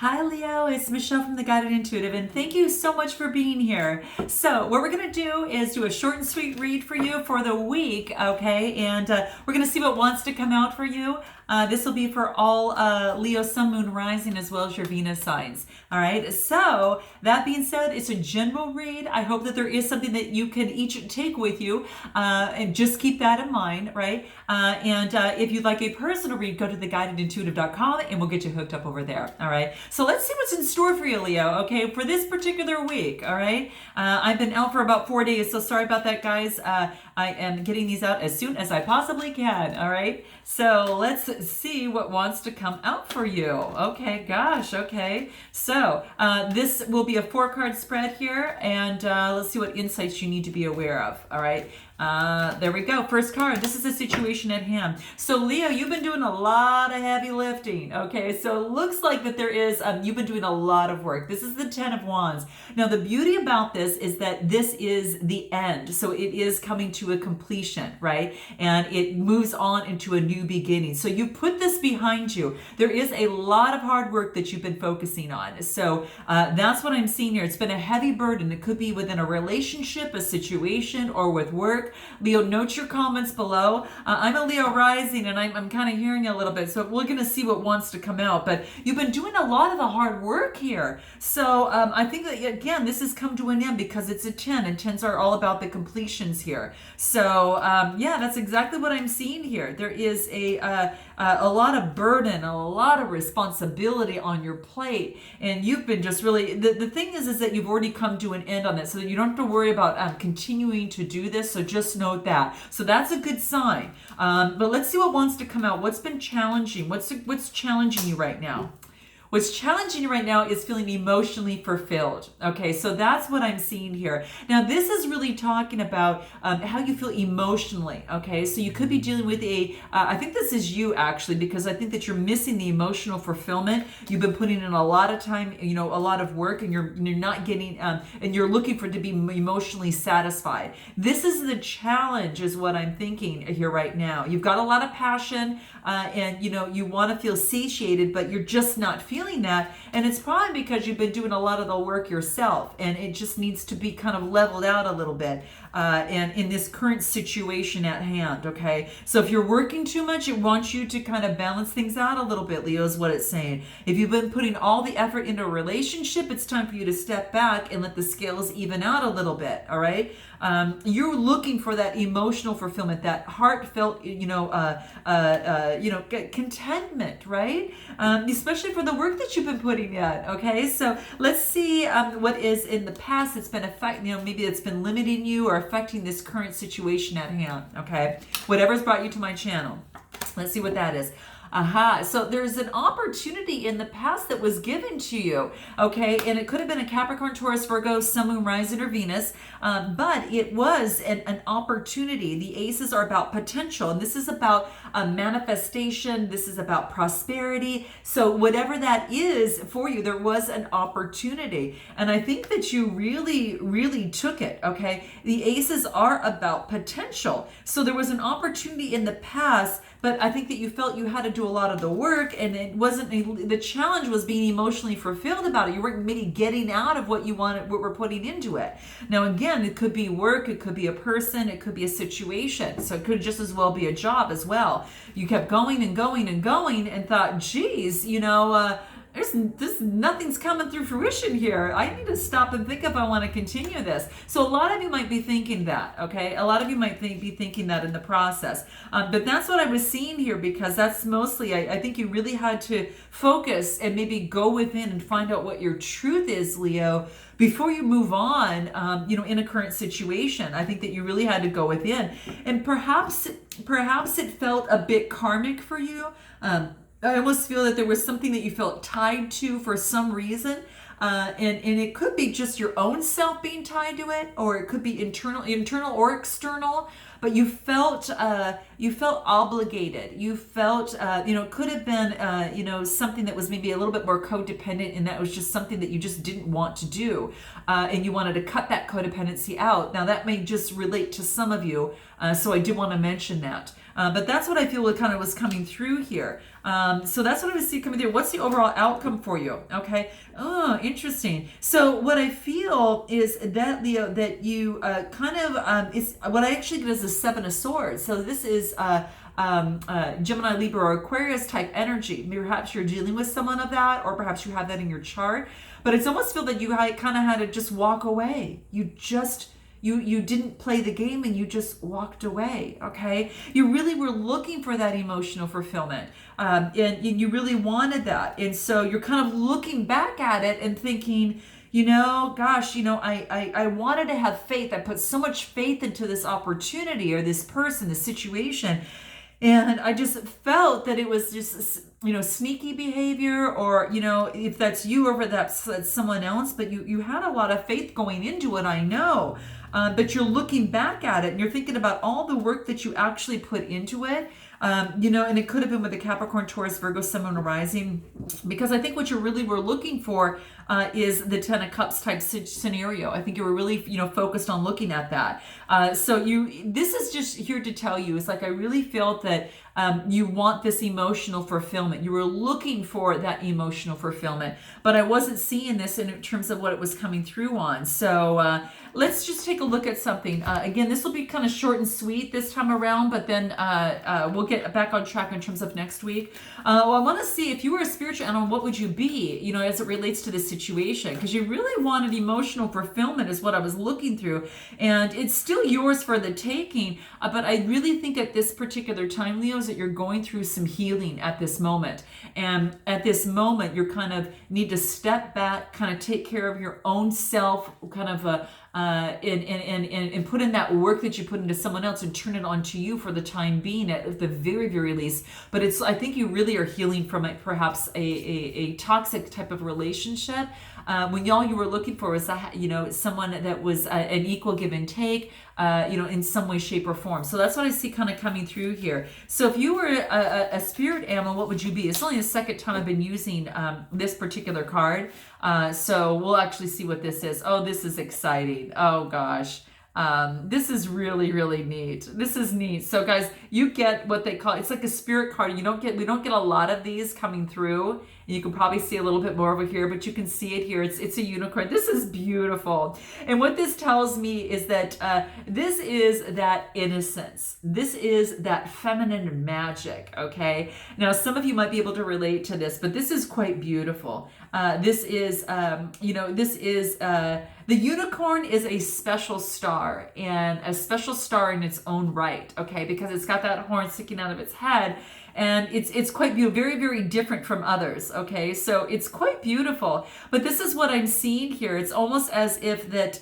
Hi Leo, it's Michelle from The Guided Intuitive, and thank you so much for being here. So what we're going to do is do a short and sweet read for you for the week, okay? And we're going to see what wants to come out for you. This will be for all Leo, Sun, Moon, Rising, as well as your Venus signs. All right, so that being said, it's a general read. I hope that there is something that you can each take with you, and just keep that in mind, right? And if you'd like a personal read, go to theguidedintuitive.com and we'll get you hooked up over there, all right? So let's see what's in store for you, Leo, okay, for this particular week, all right? I've been out for about 4 days, so sorry about that, guys. I am getting these out as soon as I possibly can, all right? So let's see what wants to come out for you. Okay, gosh, okay. So this will be a 4-card spread here, and let's see what insights you need to be aware of, all right? There we go. First card. This is the situation at hand. So Leo, you've been doing a lot of heavy lifting. Okay, so it looks like that there is, you've been doing a lot of work. This is the 10 of Wands. Now the beauty about this is that this is the end. So it is coming to a completion, right? And it moves on into a new beginning. So you put this behind you. There is a lot of hard work that you've been focusing on. So that's what I'm seeing here. It's been a heavy burden. It could be within a relationship, a situation, or with work. Leo, note your comments below. I'm a Leo rising, and I'm kind of hearing a little bit, so we're going to see what wants to come out. But you've been doing a lot of the hard work here. So I think that, again, this has come to an end because it's a 10, and 10s are all about the completions here. So yeah, that's exactly what I'm seeing here. There is a lot of burden, a lot of responsibility on your plate, and you've been just really, the thing is that you've already come to an end on this, so that you don't have to worry about continuing to do this. So just note that. So that's a good sign. But let's see what wants to come out. What's been challenging? What's challenging you right now? What's challenging you right now is feeling emotionally fulfilled. Okay, so that's what I'm seeing here. Now, this is really talking about how you feel emotionally. Okay, so you could be dealing with I think this is you actually, because I think that you're missing the emotional fulfillment. You've been putting in a lot of time, a lot of work, and you're not getting, and you're looking for it to be emotionally satisfied. This is the challenge, is what I'm thinking here right now. You've got a lot of passion, and you want to feel satiated, but you're just not feeling that, and it's probably because you've been doing a lot of the work yourself, and it just needs to be kind of leveled out a little bit, and in this current situation at hand. Okay, so if you're working too much, it wants you to kind of balance things out a little bit, Leo, is what it's saying. If you've been putting all the effort into a relationship, it's time for you to step back and let the scales even out a little bit. All right, you're looking for that emotional fulfillment, that heartfelt, contentment, right? Especially for the work that you've been putting in. Okay, so let's see what is in the past that's been affecting, maybe it's been limiting you or affecting this current situation at hand. Okay, whatever's brought you to my channel. Let's see what that is. Aha, so there's an opportunity in the past that was given to you, okay? And it could have been a Capricorn, Taurus, Virgo, Sun, Moon, Rising, or Venus, but it was an opportunity. The aces are about potential, and this is about manifestation. This is about prosperity. So whatever that is for you, there was an opportunity. And I think that you really, really took it, okay? The aces are about potential. So there was an opportunity in the past, but I think that you felt you had to do a lot of the work, and it wasn't, the challenge was being emotionally fulfilled about it. You weren't really getting out of what you wanted, what we're putting into it. Now, again, it could be work, it could be a person, it could be a situation. So it could just as well be a job as well. You kept going and going and going and thought, geez, nothing's coming through fruition here. I need to stop and think if I want to continue this. So a lot of you might be thinking that, okay? A lot of you might be thinking that in the process. But that's what I was seeing here, because that's mostly, I think you really had to focus and maybe go within and find out what your truth is, Leo, before you move on, in a current situation. I think that you really had to go within. And perhaps it felt a bit karmic for you. I almost feel that there was something that you felt tied to for some reason. And it could be just your own self being tied to it, or it could be internal or external. But you felt obligated. You felt, it could have been, something that was maybe a little bit more codependent, and that was just something that you just didn't want to do, and you wanted to cut that codependency out. Now that may just relate to some of you, so I do want to mention that. But that's what I feel kind of was coming through here. So that's what I see coming through. What's the overall outcome for you? Okay. Oh, interesting. So what I feel is that, Leo, that you is what I actually get is the Seven of Swords. So this is Gemini, Libra, or Aquarius type energy. Perhaps you're dealing with someone of that, or perhaps you have that in your chart. But it's almost feel that you kind of had to just walk away. You didn't play the game and you just walked away, okay? You really were looking for that emotional fulfillment, and you really wanted that. And so you're kind of looking back at it and thinking, gosh, I wanted to have faith. I put so much faith into this opportunity or this person, this situation. And I just felt that it was just, sneaky behavior, or, if that's you or if that's someone else, but you had a lot of faith going into it, I know. But you're looking back at it and you're thinking about all the work that you actually put into it. And it could have been with the Capricorn, Taurus, Virgo, Sun, Moon, Rising, because I think what you really were looking for is the Ten of Cups type scenario. I think you were really, focused on looking at that. This is just here to tell you, it's like I really felt that you want this emotional fulfillment. You were looking for that emotional fulfillment, but I wasn't seeing this in terms of what it was coming through on. So let's just take a look at something. Again, this will be kind of short and sweet this time around, but then we'll get back on track in terms of next week. I want to see if you were a spiritual animal, what would you be, as it relates to this situation? Because you really wanted emotional fulfillment is what I was looking through. And it's still yours for the taking. But I really think at this particular time, Leo, that you're going through some healing at this moment. And at this moment, you kind of need to step back, kind of take care of your own self, kind of and put in that work that you put into someone else and turn it onto you for the time being at the very, very least. But I think you really are healing from perhaps a toxic type of relationship. When all you were looking for was, someone that was an equal give and take, in some way, shape, or form. So that's what I see kind of coming through here. So if you were a spirit animal, what would you be? It's only the second time I've been using this particular card. So we'll actually see what this is. Oh, this is exciting. Oh, gosh. This is really, really neat. This is neat. So guys, you get what they call, it's like a spirit card. We don't get a lot of these coming through. You can probably see a little bit more over here, but you can see it here. It's a unicorn. This is beautiful. And what this tells me is that this is that innocence. This is that feminine magic, okay? Now, some of you might be able to relate to this, but this is quite beautiful. The unicorn is a special star, and a special star in its own right, okay? Because it's got that horn sticking out of its head. And it's quite beautiful, very, very different from others, okay? So it's quite beautiful. But this is what I'm seeing here. It's almost as if it's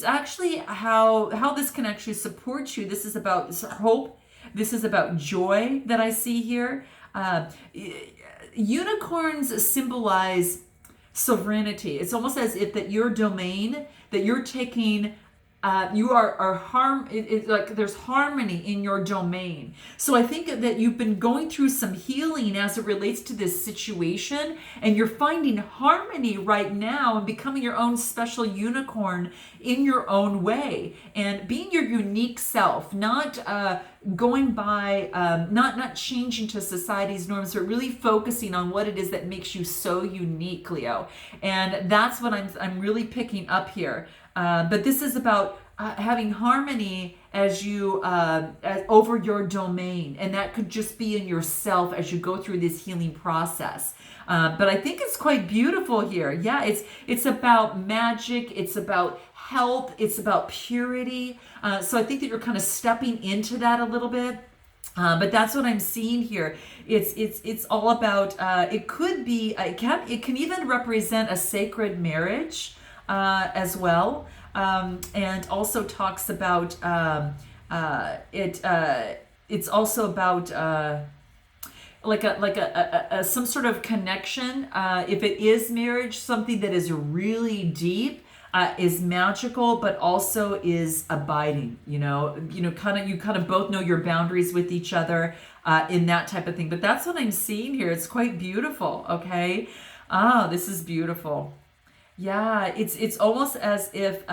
actually how this can actually support you. This is about hope. This is about joy that I see here. Unicorns symbolize sovereignty. It's almost as if that your domain, that you're taking, it's like there's harmony in your domain. So I think that you've been going through some healing as it relates to this situation, and you're finding harmony right now and becoming your own special unicorn in your own way and being your unique self, not going by, not changing to society's norms, but really focusing on what it is that makes you so unique, Leo. And that's what I'm really picking up here. But this is about having harmony as you over your domain, and that could just be in yourself as you go through this healing process. But I think it's quite beautiful here. Yeah, it's about magic. It's about health. It's about purity. So I think that you're kind of stepping into that a little bit. But that's what I'm seeing here. It's all about. It could be. It can even represent a sacred marriage as well. And also talks about it's also about like a some sort of connection. If it is marriage, something that is really deep, is magical, but also is abiding. You kind of both know your boundaries with each other in that type of thing. But that's what I'm seeing here. It's quite beautiful. Okay. This is beautiful. Yeah, it's almost as if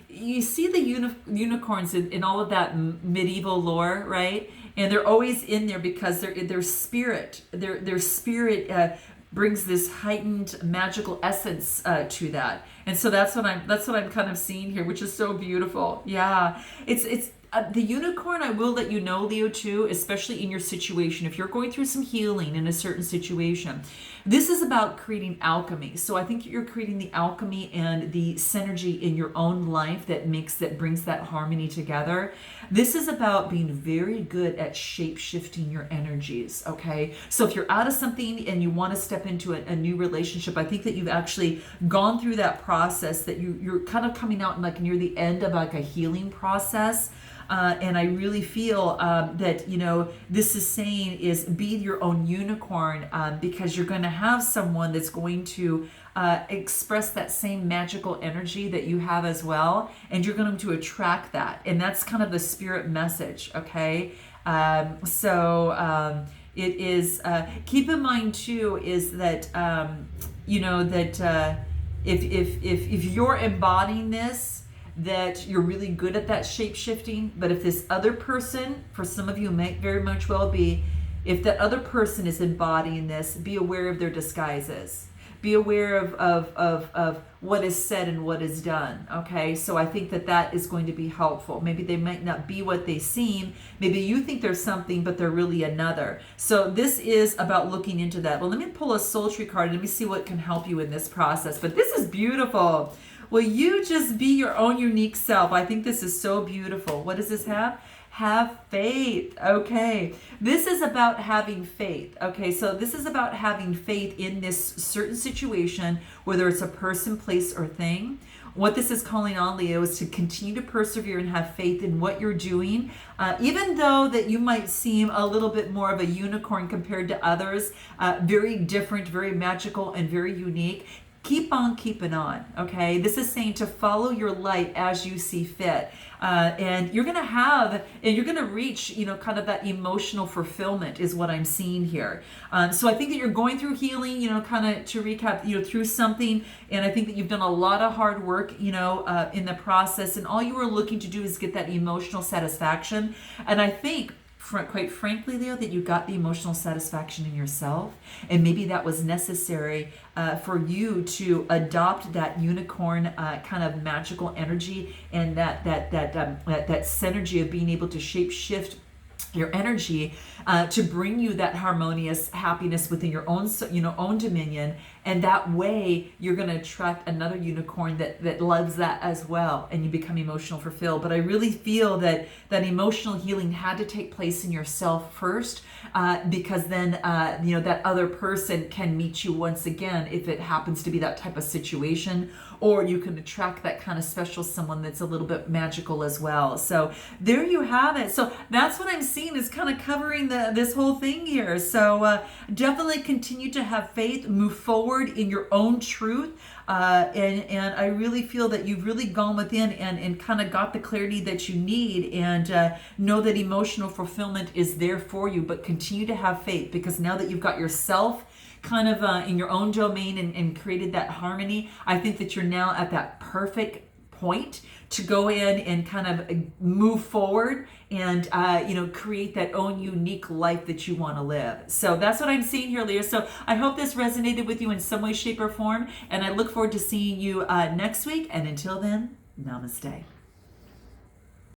you see the unicorns in all of that medieval lore, right? And they're always in there because their spirit, their spirit brings this heightened magical essence to that. And so that's what I'm kind of seeing here, which is so beautiful. Yeah, it's the unicorn, I will let you know, Leo, too, especially in your situation. If you're going through some healing in a certain situation, this is about creating alchemy. So I think you're creating the alchemy and the synergy in your own life that brings that harmony together. This is about being very good at shape-shifting your energies, okay? So if you're out of something and you want to step into a new relationship, I think that you've actually gone through that process, that you're kind of coming out like near the end of like a healing process. And I really feel that, you know, this is saying is be your own unicorn, because you're going to have someone that's going to express that same magical energy that you have as well. And you're going to attract that. And that's kind of the spirit message. Okay. It is, keep in mind too, is that, you know, that if you're embodying this, that you're really good at that shape shifting. But if this other person, for some of you may very much well be, if that other person is embodying this, be aware of their disguises. Be aware of what is said and what is done. Okay, so I think that is going to be helpful. Maybe they might not be what they seem. Maybe you think they're something, but they're really another. So this is about looking into that. Well, let me pull a soul tree card and let me see what can help you in this process. But this is beautiful. Will you just be your own unique self? I think this is so beautiful. What does this have? Have faith. Okay. This is about having faith. Okay. So this is about having faith in this certain situation, whether it's a person, place, or thing. What this is calling on, Leo, is to continue to persevere and have faith in what you're doing. Even though that you might seem a little bit more of a unicorn compared to others, very different, very magical, and very unique. Keep on keeping on, okay? This is saying to follow your light as you see fit. And you're going to reach, you know, kind of that emotional fulfillment is what I'm seeing here. So I think that you're going through healing, you know, kind of to recap, you know, through something. And I think that you've done a lot of hard work, you know, in the process. And all you were looking to do is get that emotional satisfaction. And I think, quite frankly, Leo, that you got the emotional satisfaction in yourself, and maybe that was necessary for you to adopt that unicorn kind of magical energy and that synergy of being able to shape shift your energy to bring you that harmonious happiness within your own, you know, own dominion. And that way you're going to attract another unicorn that loves that as well, and you become emotional fulfilled. But I really feel that emotional healing had to take place in yourself first, because then you know, that other person can meet you once again if it happens to be that type of situation, or you can attract that kind of special someone that's a little bit magical as well. So there you have it. So that's what I'm seeing is kind of covering this whole thing here. So definitely continue to have faith, move forward in your own truth, and I really feel that you've really gone within and kind of got the clarity that you need, and know that emotional fulfillment is there for you. But continue to have faith, because now that you've got yourself kind of in your own domain and created that harmony, I think that you're now at that perfect point to go in and kind of move forward and you know, create that own unique life that you want to live. So that's what I'm seeing here, Leo. So I hope this resonated with you in some way, shape, or form, and I look forward to seeing you next week. And until then, namaste.